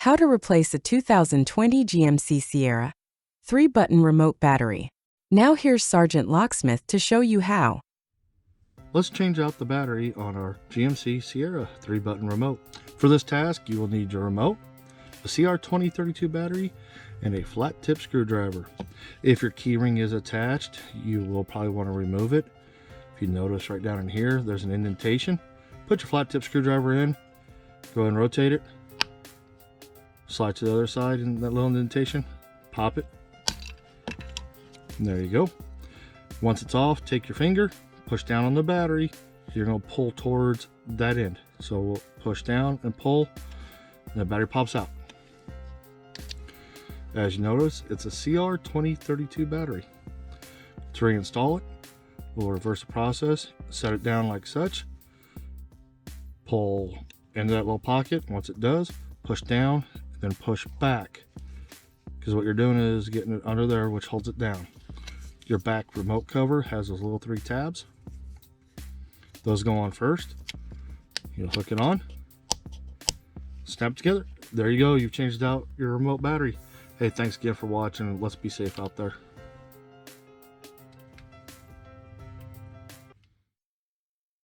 How to replace a 2020 GMC Sierra 3-button remote battery. Now here's Sergeant Locksmith to show you how. Let's change out the battery on our GMC Sierra 3-button remote. For this task, you will need your remote, a CR2032 battery, and a flat tip screwdriver. If your keyring is attached, you will probably want to remove it. If you notice right down in here, there's an indentation. Put your flat tip screwdriver in, go ahead and rotate it. Slide to the other side in that little indentation, pop it. And there you go. Once it's off, take your finger, push down on the battery. You're going to pull towards that end. So we'll push down and pull, and the battery pops out. As you notice, it's a CR2032 battery. To reinstall it, we'll reverse the process, set it down like such, pull into that little pocket. Once it does, push down, then push back, because what you're doing is getting it under there, which holds it down. Your back remote cover has those little 3 tabs. Those go on first. You'll hook it on, snap it together. There you go, you've changed out your remote battery. Hey, thanks again for watching. Let's be safe out there.